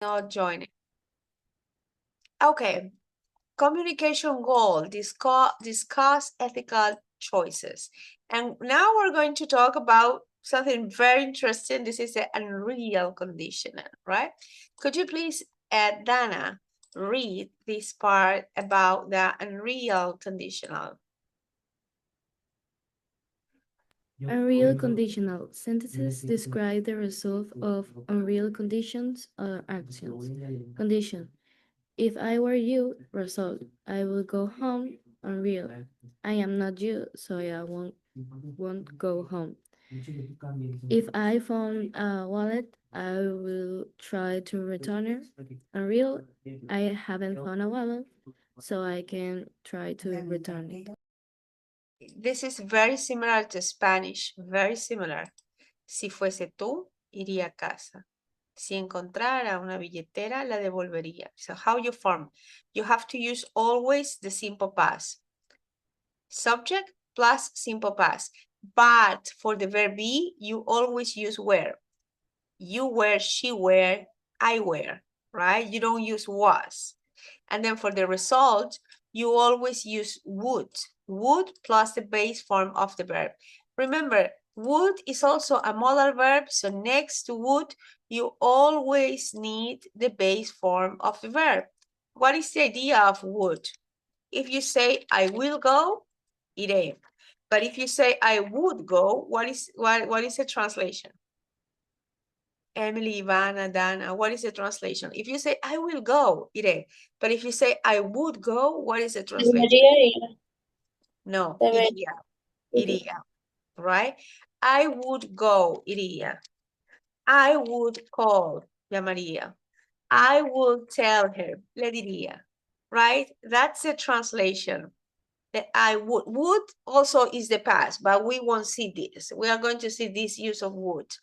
Not joining. Okay. Communication goal, discuss ethical choices. And now we're going to talk about something very interesting. This is the Unreal Conditional, right? Could you please, Dana, read this part about the Unreal Conditional? Unreal conditional sentences describe the result of unreal conditions or actions. Condition. If I were you, result. I will go home. Unreal. I am not you, so I won't go home. If I found a wallet, I will try to return it. Unreal. I haven't found a wallet, so I can try to return it. This is very similar to Spanish, very similar. Si fuese tú, iría a casa. Si encontrara una billetera, la devolvería. So how you form? You have to use always the simple past. Subject plus simple past. But for the verb be, you always use were. You were, she were, I were, right? You don't use was. And then for the result, you always use would. Would plus the base form of the verb. Remember, would is also a modal verb, so next to would, you always need the base form of the verb. What is the idea of would? If you say, I will go, iré. But if you say, I would go, what is the translation? Emily, Ivana, Dana, what is the translation? If you say, I will go, iré. But if you say, I would go, what is the translation? No, iría, iría, right? I would go, iría. I would call, llamaría. I would tell her, le diría, right? That's the translation. That I would also is the past, but we won't see this. We are going to see this use of would.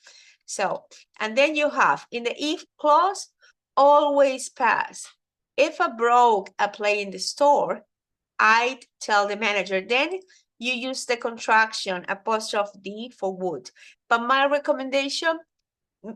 So, and then you have in the if clause, always past. If I broke a plate in the store, I'd tell the manager. Then you use the contraction apostrophe D for would. But my recommendation,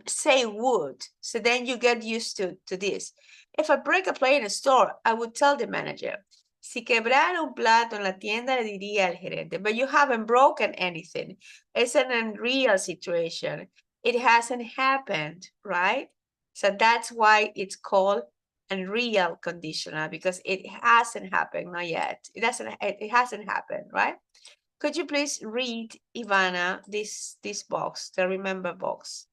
say would. So then you get used to this. If I break a plate in a store, I would tell the manager. Si quebrara un plato en la tienda, le diría al gerente. But you haven't broken anything. It's an unreal situation. It hasn't happened, right? So that's why it's called unreal conditional, because it hasn't happened, not yet. It hasn't happened, right? Could you please read, Ivana, this box, the remember box?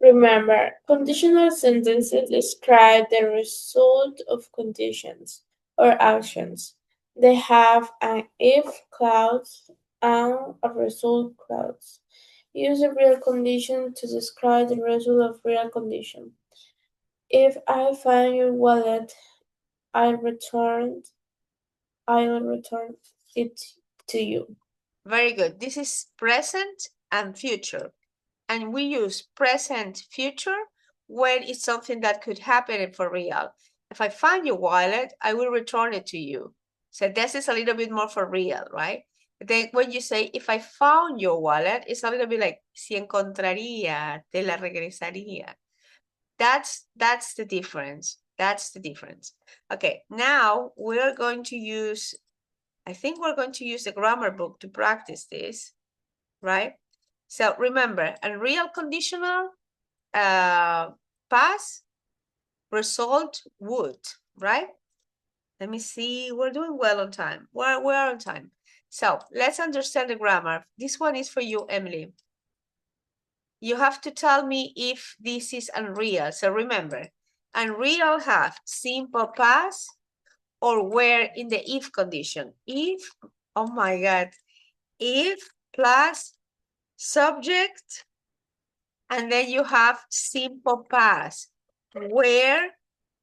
Remember, conditional sentences describe the result of conditions or actions. They have an if clause and a result clause. Use a real condition to describe the result of real condition. If I find your wallet, I'll return it to you. Very good. This is present and future. And we use present future when it's something that could happen for real. If I find your wallet, I will return it to you. So this is a little bit more for real, right? Then when you say, if I found your wallet, it's a little bit like, si encontraría, te la regresaría. That's the difference. That's the difference. Okay, now we're going to use, I think we're going to use the grammar book to practice this, right? So remember, unreal conditional, past, result, would, right? Let me see, we're doing well on time. We're on time. So let's understand the grammar. This one is for you, Emily. You have to tell me if this is unreal. So remember, unreal have simple past or were in the if condition. If, oh my God, if plus subject, and then you have simple past, where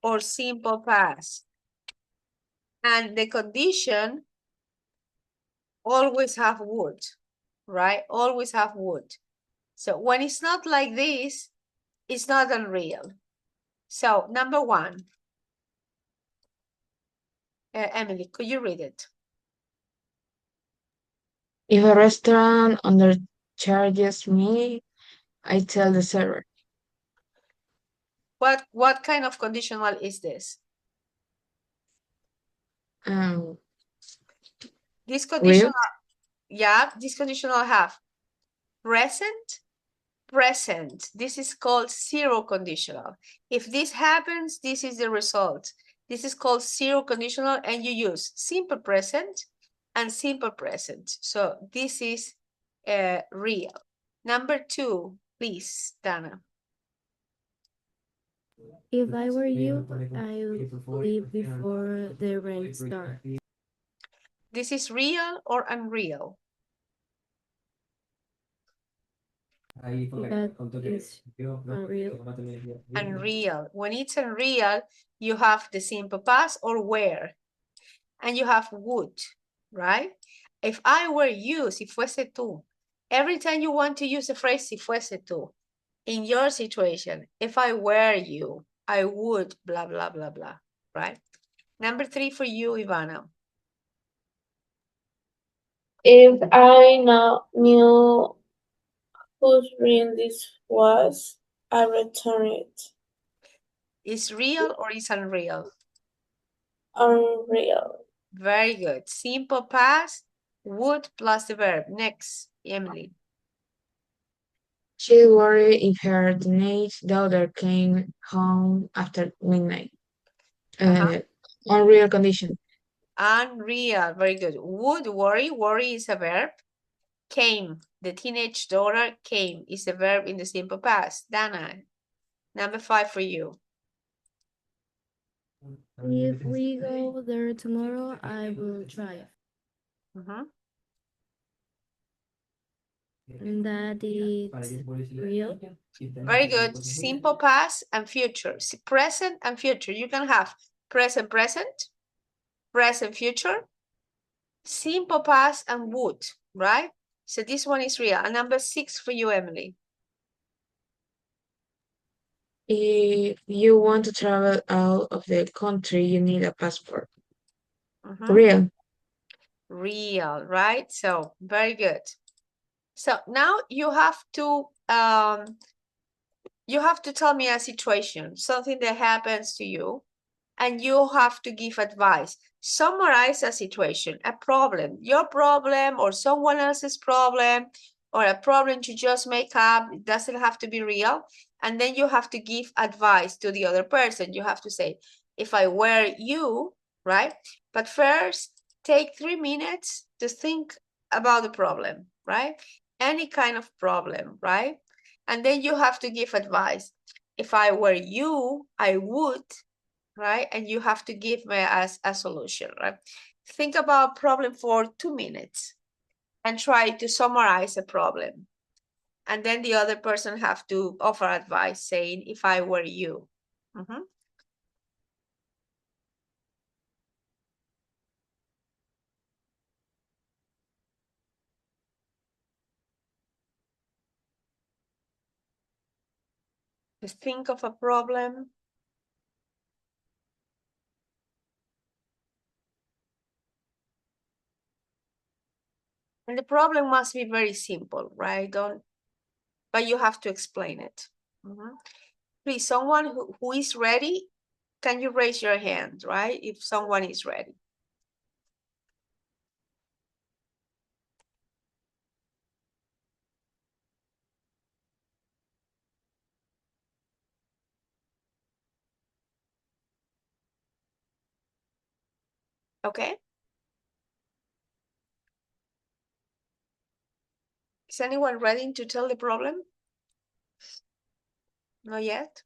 or simple past. And the condition always have would, right? Always have would. So when it's not like this, it's not unreal. So number one, Emily, could you read it? If a restaurant undercharges me, I tell the server. What kind of conditional is this? This conditional, yeah, this conditional have present, present. This is called zero conditional. If this happens, this is the result. This is called zero conditional, and you use simple present and simple present. So this is real. Number 2, please, Dana. If I were you, I would leave before the rain starts. This is real or unreal? That is unreal. Unreal. When it's unreal, you have the simple past or were, and you have would, right? If I were you, si fuese tú, every time you want to use the phrase si fuese tú, in your situation, if I were you, I would blah, blah, blah, blah, right? Number 3 for you, Ivana. If I knew whose ring this was, I return it. Is real or is unreal? Unreal. Very good. Simple past, would plus the verb. Next, Emily. She worried if her teenage daughter came home after midnight. Unreal condition. Unreal, very good. Would worry, worry is a verb. Came, the teenage daughter came is a verb in the simple past. Dana, number 5 for you. If we go there tomorrow, I will drive. And that is real. Very good. Simple past and future. Present and future. You can have present, present, present, future, simple past and would, right? So this one is real. And number 6 for you, Emily. If you want to travel out of the country, you need a passport. Real. Real, right? So very good. So now you have to tell me a situation, something that happens to you, and you have to give advice. Summarize a situation, a problem, your problem or someone else's problem, or a problem you just make up. It doesn't have to be real. And then you have to give advice to the other person. You have to say, if I were you, right? But first, take 3 minutes to think about the problem, right? Any kind of problem, right? And then you have to give advice. If I were you, I would, right? And you have to give me as a solution, right? Think about problem for 2 minutes and try to summarize a problem. And then the other person have to offer advice saying, if I were you. Just think of a problem. And the problem must be very simple, right? But you have to explain it. Please, someone who is ready, can you raise your hand, right? If someone is ready. Okay. Is anyone ready to tell the problem? Not yet?